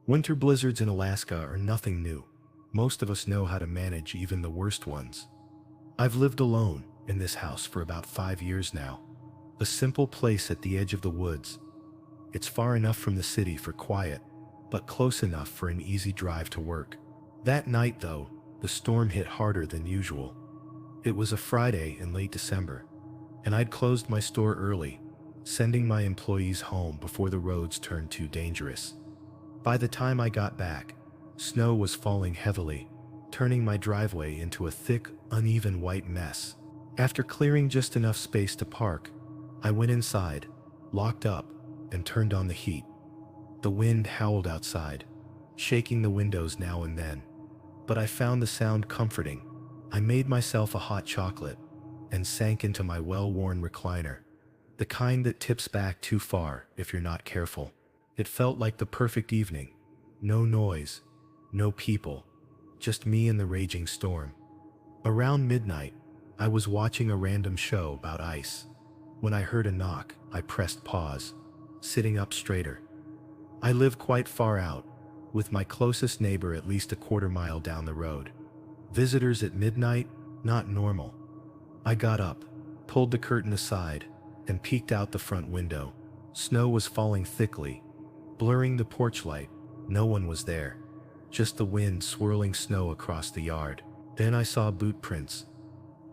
Winter blizzards in Alaska are nothing new. Most of us know how to manage even the worst ones. I've lived alone in this house for about 5 years now. A simple place at the edge of the woods. It's far enough from the city for quiet, but close enough for an easy drive to work. That night, though, the storm hit harder than usual. It was a Friday in late December, and I'd closed my store early, sending my employees home before the roads turned too dangerous. By the time I got back, snow was falling heavily, turning my driveway into a thick, uneven white mess. After clearing just enough space to park, I went inside, locked up, and turned on the heat. The wind howled outside, shaking the windows now and then, but I found the sound comforting. I made myself a hot chocolate and sank into my well-worn recliner, the kind that tips back too far if you're not careful. It felt like the perfect evening. No noise, no people, just me and the raging storm. Around midnight, I was watching a random show about ice. When I heard a knock, I pressed pause, sitting up straighter. I live quite far out, with my closest neighbor at least a quarter-mile down the road. Visitors at midnight? Not normal. I got up, pulled the curtain aside, and peeked out the front window. Snow was falling thickly, blurring the porch light. No one was there, just the wind swirling snow across the yard. Then I saw boot prints.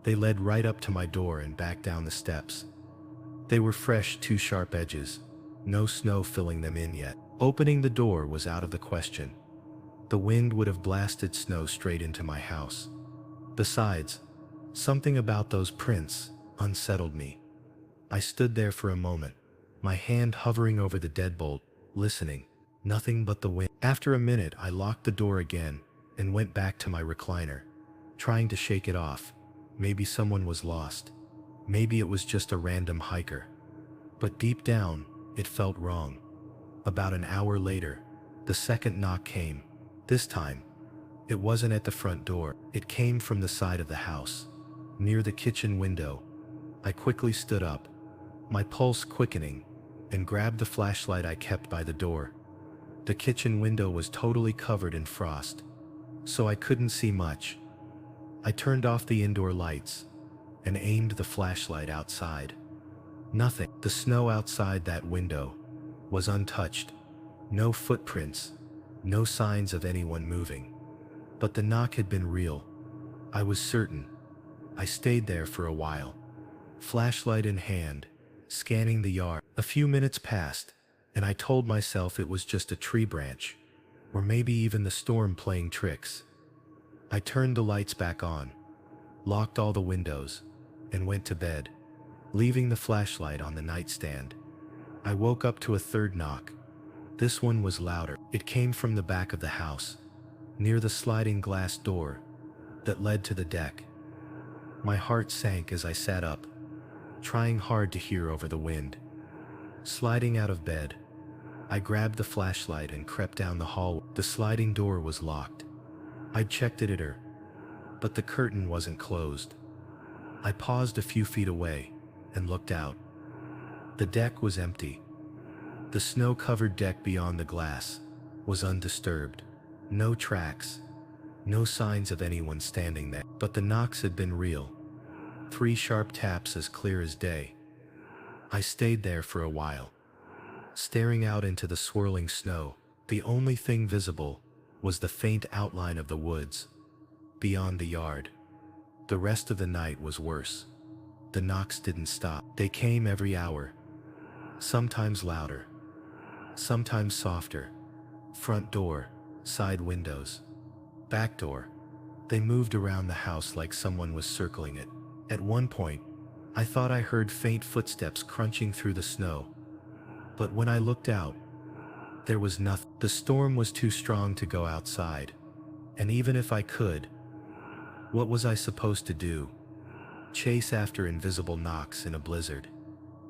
They led right up to my door and back down the steps. They were fresh, two sharp edges, no snow filling them in yet. Opening the door was out of the question. The wind would have blasted snow straight into my house. Besides, something about those prints unsettled me. I stood there for a moment, my hand hovering over the deadbolt, listening. Nothing but the wind. After a minute, I locked the door again and went back to my recliner, trying to shake it off. Maybe someone was lost. Maybe it was just a random hiker. But deep down, it felt wrong. About an hour later, the second knock came. This time, it wasn't at the front door. It came from the side of the house, near the kitchen window. I quickly stood up, my pulse quickening, and grabbed the flashlight I kept by the door. The kitchen window was totally covered in frost, so I couldn't see much. I turned off the indoor lights and aimed the flashlight outside. Nothing. The snow outside that window was untouched. No footprints, no signs of anyone moving. But the knock had been real. I was certain. I stayed there for a while, flashlight in hand, scanning the yard. A few minutes passed, and I told myself it was just a tree branch, or maybe even the storm playing tricks. I turned the lights back on, locked all the windows, and went to bed, leaving the flashlight on the nightstand. I woke up to a third knock. This one was louder. It came from the back of the house, near the sliding glass door that led to the deck. My heart sank as I sat up, trying hard to hear over the wind. Sliding out of bed, I grabbed the flashlight and crept down the hall. The sliding door was locked. I checked it at her, but the curtain wasn't closed. I paused a few feet away and looked out. The deck was empty. The snow-covered deck beyond the glass was undisturbed. No tracks, no signs of anyone standing there. But the knocks had been real. 3 sharp taps as clear as day. I stayed there for a while, staring out into the swirling snow. The only thing visible was the faint outline of the woods beyond the yard. The rest of the night was worse. The knocks didn't stop. They came every hour, sometimes louder, sometimes softer. Front door, side windows, back door. They moved around the house like someone was circling it. At one point, I thought I heard faint footsteps crunching through the snow. But when I looked out, there was nothing. The storm was too strong to go outside. And even if I could, what was I supposed to do? Chase after invisible knocks in a blizzard?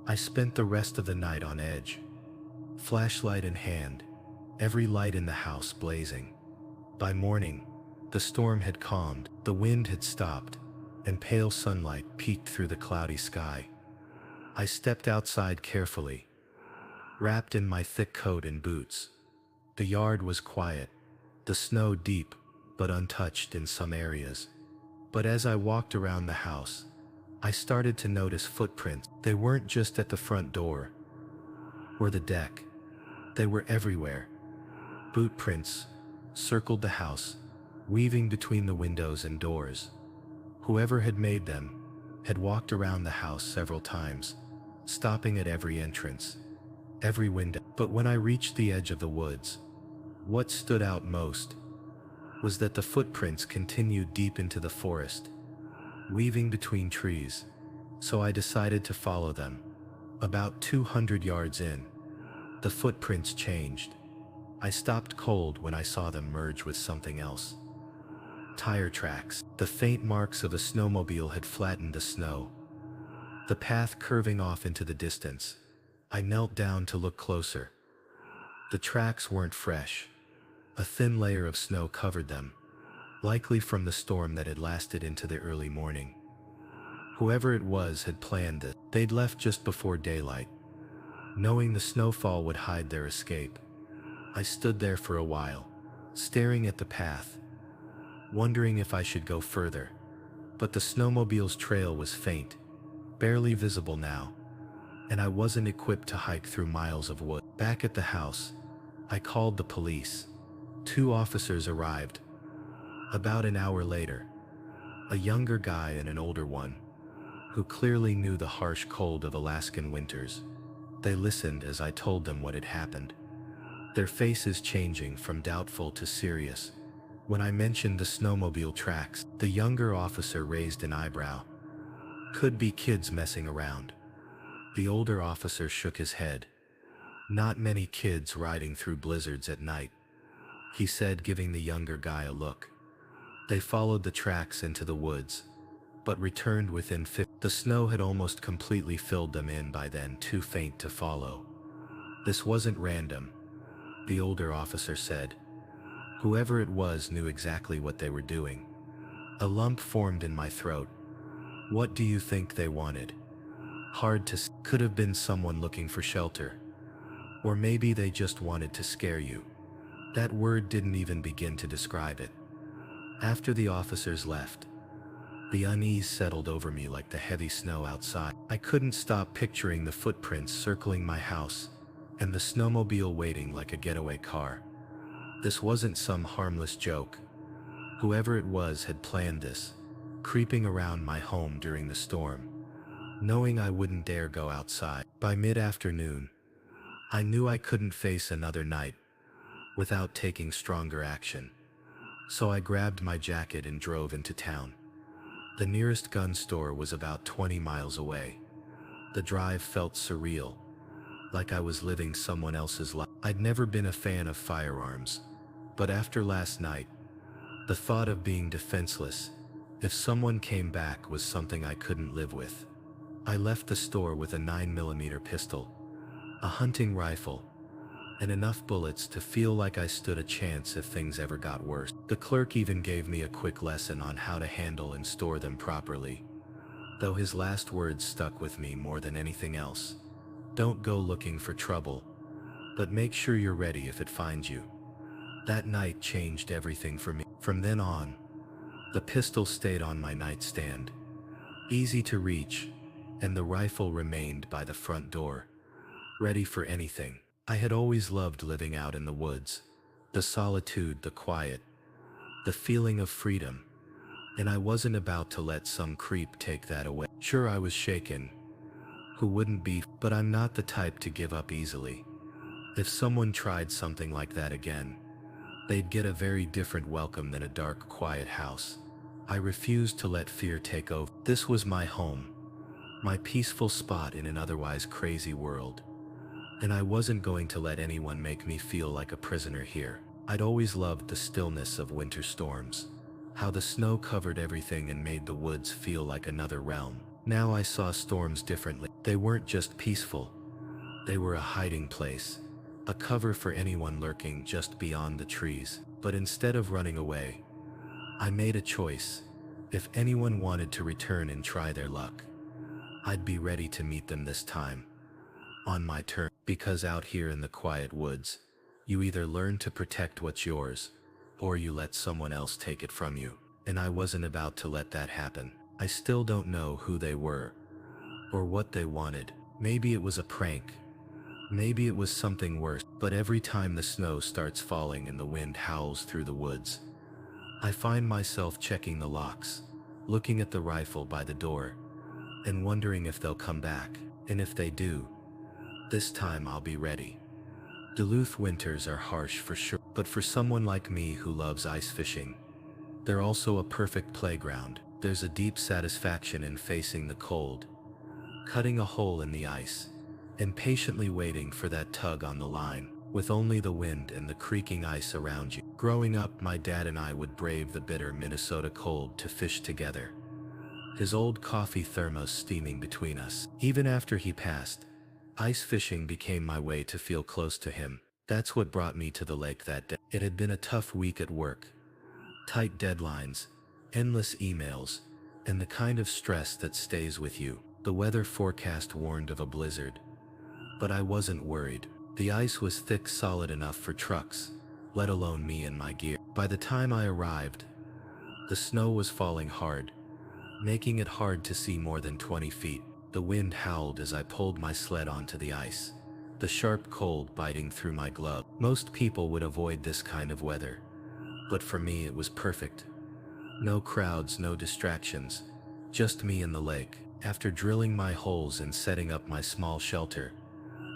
I spent the rest of the night on edge, flashlight in hand, every light in the house blazing. By morning, the storm had calmed, the wind had stopped, and pale sunlight peeked through the cloudy sky. I stepped outside carefully, wrapped in my thick coat and boots. The yard was quiet, the snow deep, but untouched in some areas. But as I walked around the house, I started to notice footprints. They weren't just at the front door or the deck. They were everywhere. Boot prints circled the house, weaving between the windows and doors. Whoever had made them had walked around the house several times, stopping at every entrance, every window. But when I reached the edge of the woods, what stood out most was that the footprints continued deep into the forest, weaving between trees. So I decided to follow them. About 200 yards in, the footprints changed. I stopped cold when I saw them merge with something else. Tire tracks. The faint marks of a snowmobile had flattened the snow, the path curving off into the distance. I knelt down to look closer. The tracks weren't fresh. A thin layer of snow covered them, likely from the storm that had lasted into the early morning. Whoever it was had planned this. They'd left just before daylight, knowing the snowfall would hide their escape. I stood there for a while, staring at the path, wondering if I should go further. But the snowmobile's trail was faint, barely visible now, and I wasn't equipped to hike through miles of wood. Back at the house, I called the police. 2 officers arrived. About an hour later, a younger guy and an older one, who clearly knew the harsh cold of Alaskan winters. They listened as I told them what had happened, their faces changing from doubtful to serious. When I mentioned the snowmobile tracks, the younger officer raised an eyebrow. Could be kids messing around. The older officer shook his head. Not many kids riding through blizzards at night, he said, giving the younger guy a look. They followed the tracks into the woods, but returned within 50. The snow had almost completely filled them in by then, too faint to follow. This wasn't random, the older officer said. Whoever it was knew exactly what they were doing. A lump formed in my throat. What do you think they wanted? Hard to say. Could have been someone looking for shelter. Or maybe they just wanted to scare you. That word didn't even begin to describe it. After the officers left, the unease settled over me like the heavy snow outside. I couldn't stop picturing the footprints circling my house, and the snowmobile waiting like a getaway car. This wasn't some harmless joke. Whoever it was had planned this, creeping around my home during the storm, knowing I wouldn't dare go outside. By mid-afternoon, I knew I couldn't face another night without taking stronger action. So I grabbed my jacket and drove into town. The nearest gun store was about 20 miles away. The drive felt surreal, like I was living someone else's life. I'd never been a fan of firearms, but after last night, the thought of being defenseless if someone came back was something I couldn't live with. I left the store with a 9mm pistol, a hunting rifle, and enough bullets to feel like I stood a chance if things ever got worse. The clerk even gave me a quick lesson on how to handle and store them properly, though his last words stuck with me more than anything else. Don't go looking for trouble, but make sure you're ready if it finds you. That night changed everything for me. From then on, the pistol stayed on my nightstand, easy to reach, and the rifle remained by the front door, ready for anything. I had always loved living out in the woods, the solitude, the quiet, the feeling of freedom, and I wasn't about to let some creep take that away. Sure, I was shaken. Who wouldn't be? But I'm not the type to give up easily. If someone tried something like that again, they'd get a very different welcome than a dark, quiet house. I refused to let fear take over. This was my home, my peaceful spot in an otherwise crazy world. And I wasn't going to let anyone make me feel like a prisoner here. I'd always loved the stillness of winter storms, how the snow covered everything and made the woods feel like another realm. Now I saw storms differently. They weren't just peaceful. They were a hiding place, a cover for anyone lurking just beyond the trees. But instead of running away, I made a choice. If anyone wanted to return and try their luck, I'd be ready to meet them this time, on my terms. Because out here in the quiet woods, You either learn to protect what's yours, or you let someone else take it from you. And I wasn't about to let that happen. I still don't know who they were, or what they wanted. Maybe it was a prank. Maybe it was something worse. But every time the snow starts falling and the wind howls through the woods, I find myself checking the locks, looking at the rifle by the door, and wondering if they'll come back. And if they do, this time I'll be ready. Duluth winters are harsh for sure, but for someone like me who loves ice fishing, they're also a perfect playground. There's a deep satisfaction in facing the cold, cutting a hole in the ice, and patiently waiting for that tug on the line, with only the wind and the creaking ice around you. Growing up, my dad and I would brave the bitter Minnesota cold to fish together, his old coffee thermos steaming between us. Even after he passed, ice fishing became my way to feel close to him. That's what brought me to the lake that day. It had been a tough week at work. Tight deadlines, endless emails, and the kind of stress that stays with you. The weather forecast warned of a blizzard, but I wasn't worried. The ice was thick, solid enough for trucks, let alone me and my gear. By the time I arrived, the snow was falling hard, making it hard to see more than 20 feet. The wind howled as I pulled my sled onto the ice, the sharp cold biting through my glove. Most people would avoid this kind of weather, but for me it was perfect. No crowds, no distractions, just me and the lake. After drilling my holes and setting up my small shelter,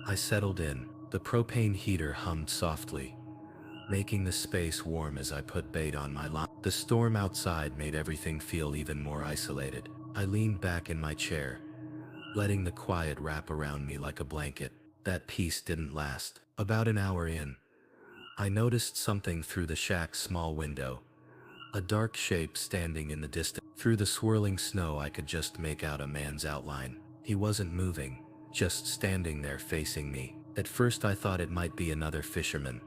I settled in. The propane heater hummed softly, making the space warm as I put bait on my line. The storm outside made everything feel even more isolated. I leaned back in my chair, letting the quiet wrap around me like a blanket. That peace didn't last. About an hour in, I noticed something through the shack's small window. A dark shape standing in the distance. Through the swirling snow, I could just make out a man's outline. He wasn't moving, just standing there facing me. At first I thought it might be another fisherman,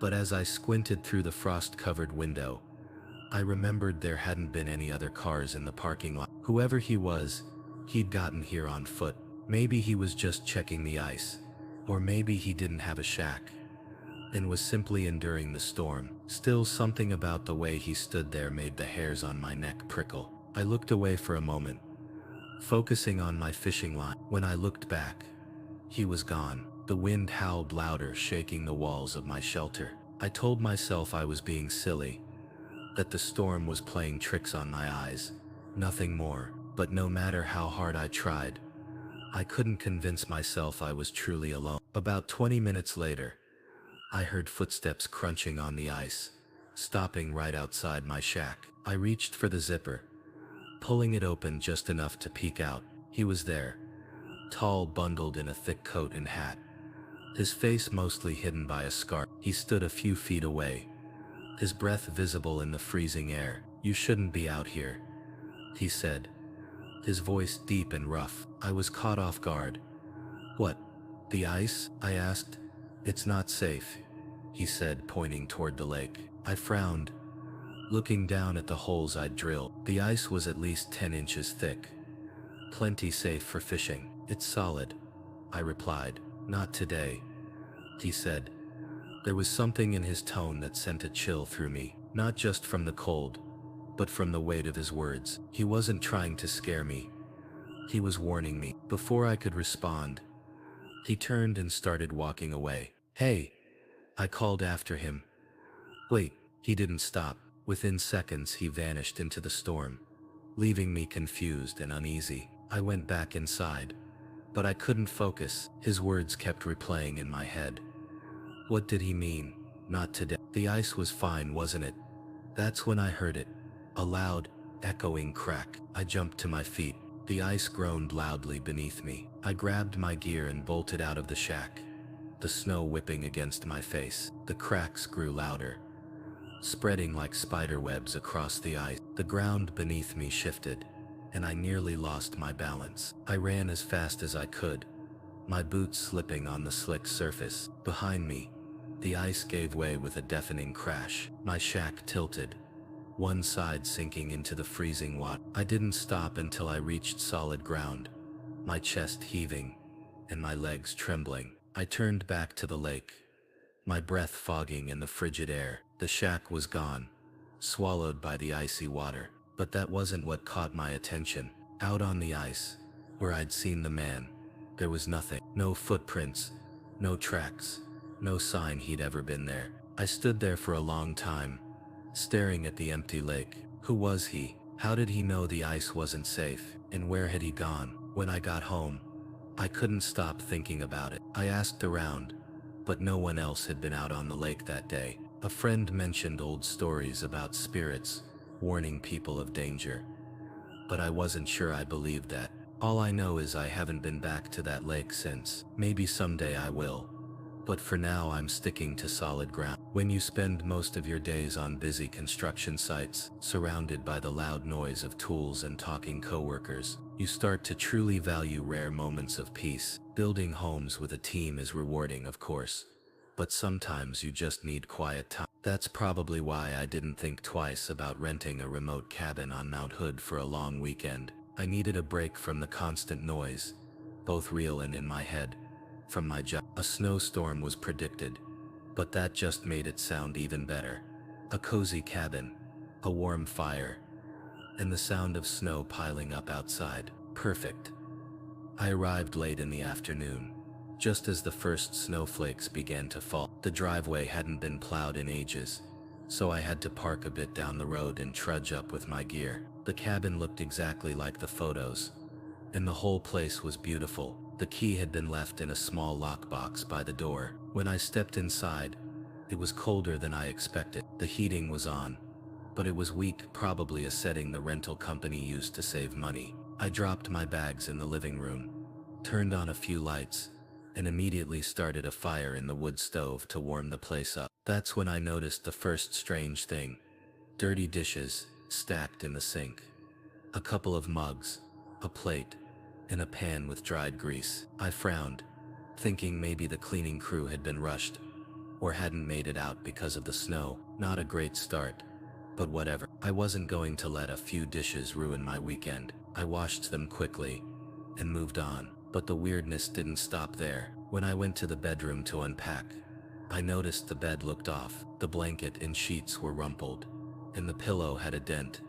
but as I squinted through the frost-covered window, I remembered there hadn't been any other cars in the parking lot. Whoever he was, he'd gotten here on foot. Maybe he was just checking the ice, or maybe he didn't have a shack and was simply enduring the storm. Still, something about the way he stood there made the hairs on my neck prickle. I looked away for a moment, focusing on my fishing line. When I looked back, he was gone. The wind howled louder, shaking the walls of my shelter. I told myself I was being silly, that the storm was playing tricks on my eyes, nothing more. But no matter how hard I tried, I couldn't convince myself I was truly alone. About 20 minutes later, I heard footsteps crunching on the ice, stopping right outside my shack. I reached for the zipper, pulling it open just enough to peek out. He was there, tall, bundled in a thick coat and hat, his face mostly hidden by a scarf. He stood a few feet away, his breath visible in the freezing air. "You shouldn't be out here," he said, his voice deep and rough. I was caught off guard. "What? The ice?" I asked. "It's not safe," he said, pointing toward the lake. I frowned, looking down at the holes I'd drilled. The ice was at least 10 inches thick, plenty safe for fishing. "It's solid," I replied. "Not today," he said. There was something in his tone that sent a chill through me, not just from the cold, but from the weight of his words. He wasn't trying to scare me. He was warning me. Before I could respond, he turned and started walking away. "Hey," I called after him. "Wait." He didn't stop. Within seconds, he vanished into the storm, leaving me confused and uneasy. I went back inside, but I couldn't focus. His words kept replaying in my head. What did he mean? Not today. The ice was fine, wasn't it? That's when I heard it. A loud, echoing crack. I jumped to my feet. The ice groaned loudly beneath me. I grabbed my gear and bolted out of the shack, the snow whipping against my face. The cracks grew louder, spreading like spider webs across the ice. The ground beneath me shifted, and I nearly lost my balance. I ran as fast as I could, my boots slipping on the slick surface. Behind me, the ice gave way with a deafening crash. My shack tilted, one side sinking into the freezing water. I didn't stop until I reached solid ground, my chest heaving and my legs trembling. I turned back to the lake, my breath fogging in the frigid air. The shack was gone, swallowed by the icy water. But that wasn't what caught my attention. Out on the ice, where I'd seen the man, there was nothing. No footprints, no tracks, no sign he'd ever been there. I stood there for a long time, staring at the empty lake. Who was he? How did he know the ice wasn't safe? And where had he gone? When I got home, I couldn't stop thinking about it. I asked around, but no one else had been out on the lake that day. A friend mentioned old stories about spirits warning people of danger, but I wasn't sure I believed that. All I know is I haven't been back to that lake since. Maybe someday I will, but for now I'm sticking to solid ground. When you spend most of your days on busy construction sites, surrounded by the loud noise of tools and talking coworkers, you start to truly value rare moments of peace. Building homes with a team is rewarding, of course, but sometimes you just need quiet time. That's probably why I didn't think twice about renting a remote cabin on Mount Hood for a long weekend. I needed a break from the constant noise, both real and in my head, from my job. A snowstorm was predicted, but that just made it sound even better. A cozy cabin, a warm fire, and the sound of snow piling up outside. Perfect. I arrived late in the afternoon, just as the first snowflakes began to fall. The driveway hadn't been plowed in ages, so I had to park a bit down the road and trudge up with my gear. The cabin looked exactly like the photos, and the whole place was beautiful. The key had been left in a small lockbox by the door. When I stepped inside, it was colder than I expected. The heating was on, but it was weak, probably a setting the rental company used to save money. I dropped my bags in the living room, turned on a few lights, and immediately started a fire in the wood stove to warm the place up. That's when I noticed the first strange thing. Dirty dishes stacked in the sink. A couple of mugs, a plate, and a pan with dried grease. I frowned, thinking maybe the cleaning crew had been rushed, or hadn't made it out because of the snow. Not a great start, but whatever. I wasn't going to let a few dishes ruin my weekend. I washed them quickly and moved on. But the weirdness didn't stop there. When I went to the bedroom to unpack, I noticed the bed looked off. The blanket and sheets were rumpled, and the pillow had a dent,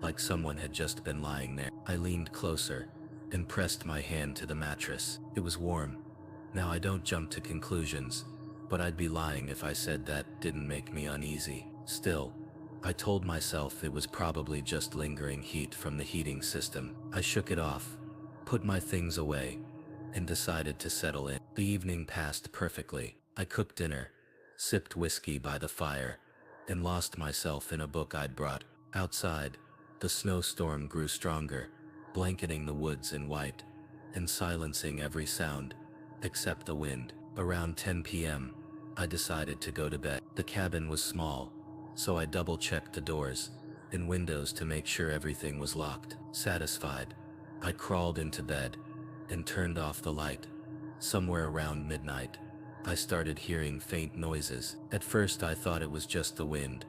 like someone had just been lying there. I leaned closer and pressed my hand to the mattress. It was warm. Now I don't jump to conclusions, but I'd be lying if I said that didn't make me uneasy. Still, I told myself it was probably just lingering heat from the heating system. I shook it off, put my things away, and decided to settle in. The evening passed perfectly. I cooked dinner, sipped whiskey by the fire, and lost myself in a book I'd brought. Outside, the snowstorm grew stronger, blanketing the woods in white, and silencing every sound, except the wind. Around 10 p.m., I decided to go to bed. The cabin was small, so I double-checked the doors and windows to make sure everything was locked. Satisfied, I crawled into bed and turned off the light. Somewhere around midnight, I started hearing faint noises. At first I thought it was just the wind,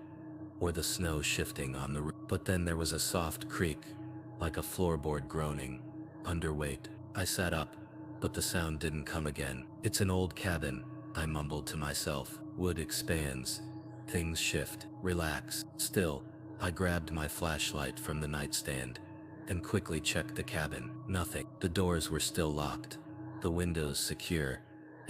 or the snow shifting on the roof. But then there was a soft creak, like a floorboard groaning, underweight. I sat up, but the sound didn't come again. It's an old cabin, I mumbled to myself. Wood expands, things shift, relax. Still, I grabbed my flashlight from the nightstand and quickly checked the cabin. Nothing. The doors were still locked, the windows secure,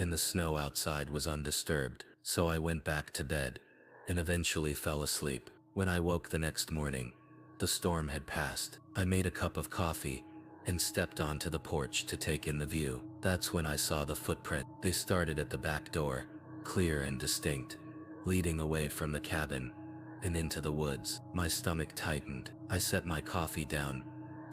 and the snow outside was undisturbed. So I went back to bed and eventually fell asleep. When I woke the next morning, the storm had passed. I made a cup of coffee and stepped onto the porch to take in the view. That's when I saw the footprint. They started at the back door, clear and distinct, leading away from the cabin and into the woods. My stomach tightened. I set my coffee down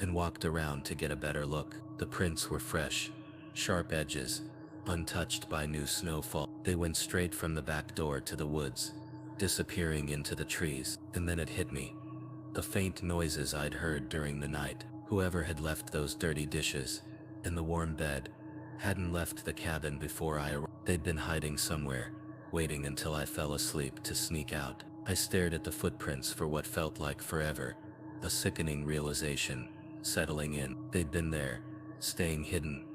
and walked around to get a better look. The prints were fresh, sharp edges, untouched by new snowfall. They went straight from the back door to the woods, disappearing into the trees. And then it hit me. The faint noises I'd heard during the night. Whoever had left those dirty dishes in the warm bed hadn't left the cabin before I arrived. They'd been hiding somewhere, waiting until I fell asleep to sneak out. I stared at the footprints for what felt like forever, a sickening realization settling in. They'd been there, staying hidden,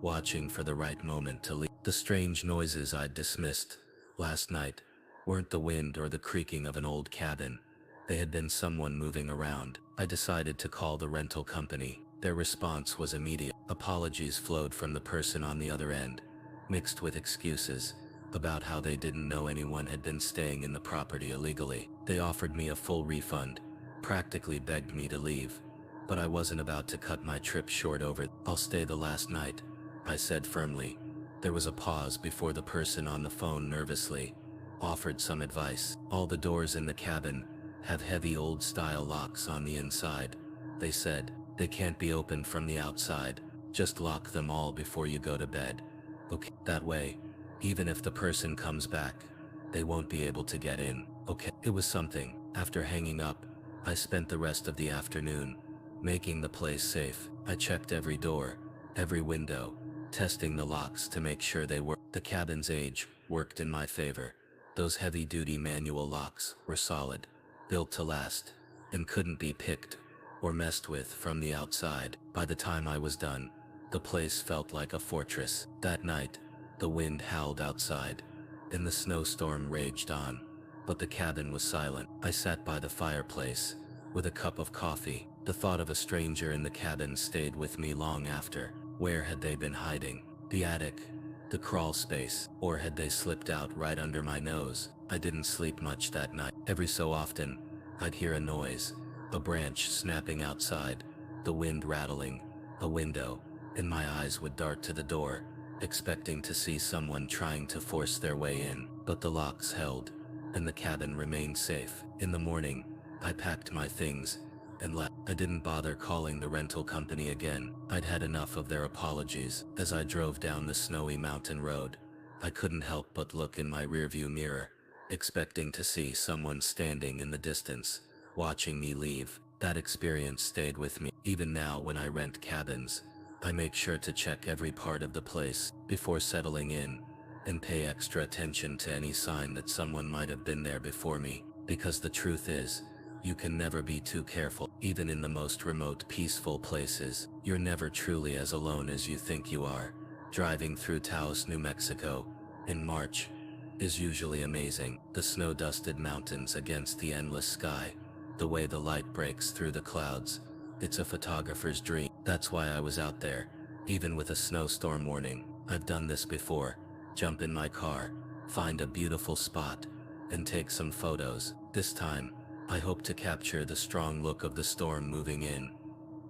watching for the right moment to leave. The strange noises I'd dismissed last night weren't the wind or the creaking of an old cabin. They had been someone moving around. I decided to call the rental company. Their response was immediate. Apologies flowed from the person on the other end, mixed with excuses about how they didn't know anyone had been staying in the property illegally. They offered me a full refund, practically begged me to leave, but I wasn't about to cut my trip short over. "I'll stay the last night," I said firmly. There was a pause before the person on the phone nervously offered some advice. "All the doors in the cabin have heavy old-style locks on the inside," they said. "They can't be opened from the outside. Just lock them all before you go to bed. Okay? That way, even if the person comes back, they won't be able to get in." Okay. It was something. After hanging up, I spent the rest of the afternoon making the place safe. I checked every door, every window, testing the locks to make sure they worked. The cabin's age worked in my favor. Those heavy-duty manual locks were solid, built to last, and couldn't be picked or messed with from the outside. By the time I was done, the place felt like a fortress. That night, the wind howled outside, and the snowstorm raged on, but the cabin was silent. I sat by the fireplace with a cup of coffee. The thought of a stranger in the cabin stayed with me long after. Where had they been hiding? The attic? The crawl space? Or had they slipped out right under my nose? I didn't sleep much that night. Every so often, I'd hear a noise, a branch snapping outside, the wind rattling, a window, and my eyes would dart to the door, expecting to see someone trying to force their way in. But the locks held, and the cabin remained safe. In the morning, I packed my things and left. I didn't bother calling the rental company again. I'd had enough of their apologies. As I drove down the snowy mountain road, I couldn't help but look in my rearview mirror, expecting to see someone standing in the distance, watching me leave. That experience stayed with me. Even now when I rent cabins, I make sure to check every part of the place before settling in, and pay extra attention to any sign that someone might have been there before me. Because the truth is, you can never be too careful. Even in the most remote, peaceful places, you're never truly as alone as you think you are. Driving through Taos, New Mexico, in March, is usually amazing. The snow-dusted mountains against the endless sky, the way the light breaks through the clouds. It's a photographer's dream. That's why I was out there, even with a snowstorm warning. I've done this before. Jump in my car, find a beautiful spot, and take some photos. This time, I hope to capture the strong look of the storm moving in.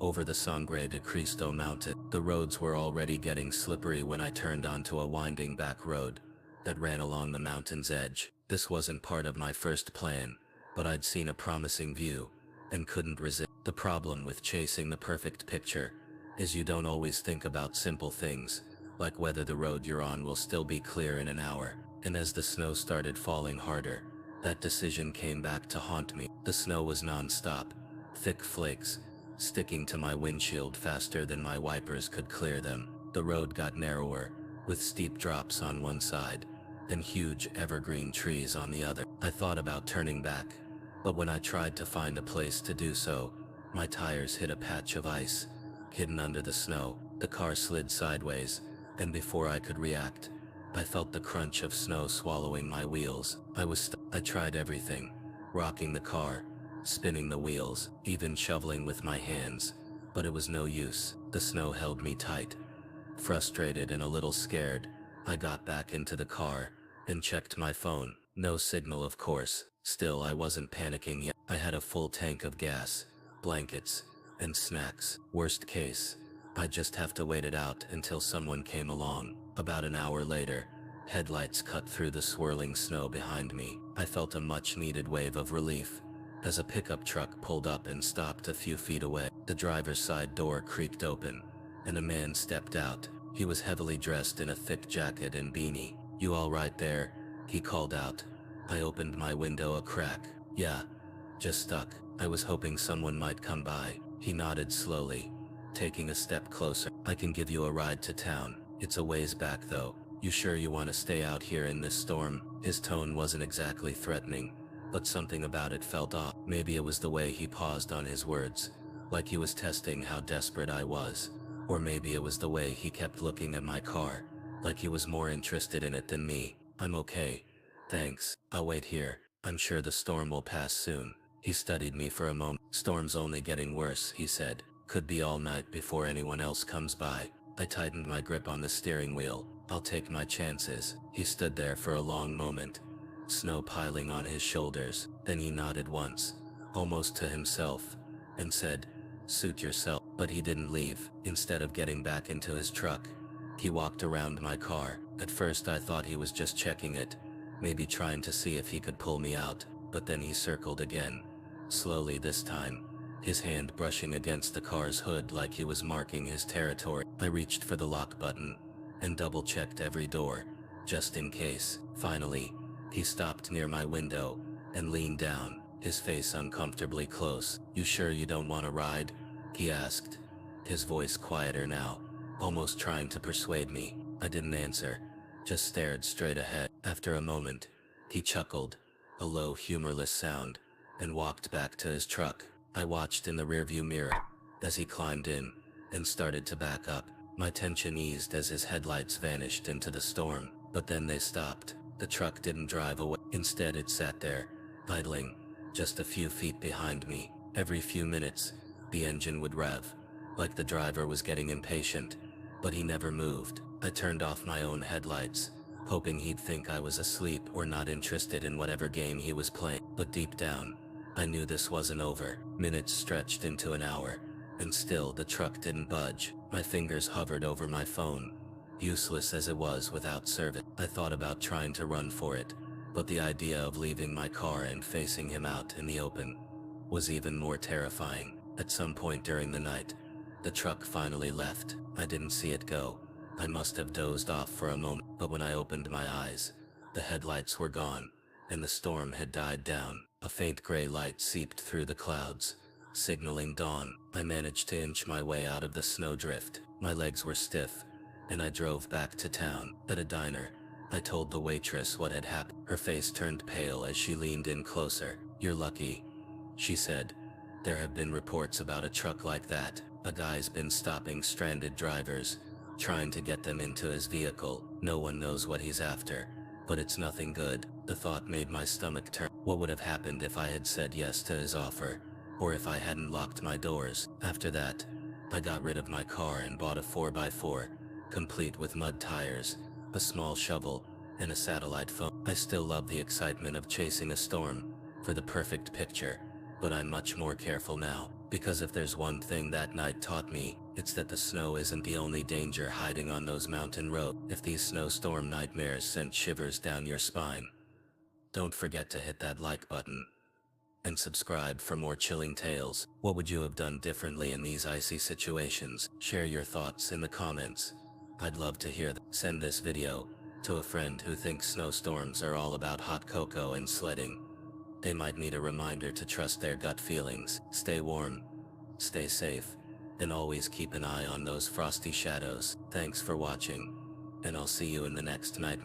Over the Sangre de Cristo mountain, the roads were already getting slippery when I turned onto a winding back road that ran along the mountain's edge. This wasn't part of my first plan, but I'd seen a promising view and couldn't resist. The problem with chasing the perfect picture is you don't always think about simple things, like whether the road you're on will still be clear in an hour. And as the snow started falling harder, that decision came back to haunt me. The snow was non-stop, thick flakes, sticking to my windshield faster than my wipers could clear them. The road got narrower, with steep drops on one side, and huge evergreen trees on the other. I thought about turning back, but when I tried to find a place to do so, my tires hit a patch of ice, hidden under the snow. The car slid sideways, and before I could react, I felt the crunch of snow swallowing my wheels. I tried everything, rocking the car, spinning the wheels, even shoveling with my hands, but it was no use. The snow held me tight. Frustrated and a little scared, I got back into the car and checked my phone. No signal, of course. Still, I wasn't panicking yet. I had a full tank of gas, blankets, and snacks. Worst case, I'd just have to wait it out until someone came along. About an hour later, headlights cut through the swirling snow behind me. I felt a much-needed wave of relief as a pickup truck pulled up and stopped a few feet away. The driver's side door creaked open, and a man stepped out. He was heavily dressed in a thick jacket and beanie. "You all right there?" he called out. I opened my window a crack. "Yeah, just stuck. I was hoping someone might come by." He nodded slowly, taking a step closer. "I can give you a ride to town. It's a ways back though. You sure you want to stay out here in this storm?" His tone wasn't exactly threatening, but something about it felt off. Maybe it was the way he paused on his words, like he was testing how desperate I was. Or maybe it was the way he kept looking at my car, like he was more interested in it than me. "I'm okay," Thanks, I'll wait here. I'm sure the storm will pass soon. He studied me for a moment. Storm's only getting worse, he said. Could be all night before anyone else comes by. I tightened my grip on the steering wheel. I'll take my chances. He stood there for a long moment, snow piling on his shoulders. Then he nodded once, almost to himself, and said, "Suit yourself." But he didn't leave. Instead of getting back into his truck, he walked around my car. At first I thought he was just checking it, maybe trying to see if he could pull me out, but then he circled again, slowly this time, his hand brushing against the car's hood like he was marking his territory. I reached for the lock button and double-checked every door, just in case. Finally, he stopped near my window and leaned down, his face uncomfortably close. "You sure you don't want to ride?" he asked, his voice quieter now, almost trying to persuade me. I didn't answer, just stared straight ahead. After a moment, he chuckled, a low, humorless sound, and walked back to his truck. I watched in the rearview mirror as he climbed in and started to back up. My tension eased as his headlights vanished into the storm, but then they stopped. The truck didn't drive away. Instead, it sat there, idling, just a few feet behind me. Every few minutes, the engine would rev, like the driver was getting impatient, but he never moved. I turned off my own headlights, hoping he'd think I was asleep or not interested in whatever game he was playing. But deep down, I knew this wasn't over. Minutes stretched into an hour, and still the truck didn't budge. My fingers hovered over my phone, useless as it was without service. I thought about trying to run for it, but the idea of leaving my car and facing him out in the open was even more terrifying. At some point during the night, the truck finally left. I didn't see it go. I must have dozed off for a moment, but when I opened my eyes, the headlights were gone, and the storm had died down. A faint gray light seeped through the clouds, signaling dawn. I managed to inch my way out of the snowdrift. My legs were stiff, and I drove back to town. At a diner, I told the waitress what had happened. Her face turned pale as she leaned in closer. "You're lucky," she said. "There have been reports about a truck like that. A guy's been stopping stranded drivers, trying to get them into his vehicle. No one knows what he's after, but it's nothing good." The thought made my stomach turn. What would have happened if I had said yes to his offer, or if I hadn't locked my doors? After that, I got rid of my car and bought a 4x4, complete with mud tires, a small shovel, and a satellite phone. I still love the excitement of chasing a storm for the perfect picture, but I'm much more careful now, because if there's one thing that night taught me, it's that the snow isn't the only danger hiding on those mountain roads. If these snowstorm nightmares sent shivers down your spine, don't forget to hit that like button and subscribe for more chilling tales. What would you have done differently in these icy situations? Share your thoughts in the comments. I'd love to hear them. Send this video to a friend who thinks snowstorms are all about hot cocoa and sledding. They might need a reminder to trust their gut feelings. Stay warm, stay safe, and always keep an eye on those frosty shadows. Thanks for watching, and I'll see you in the next nightmare.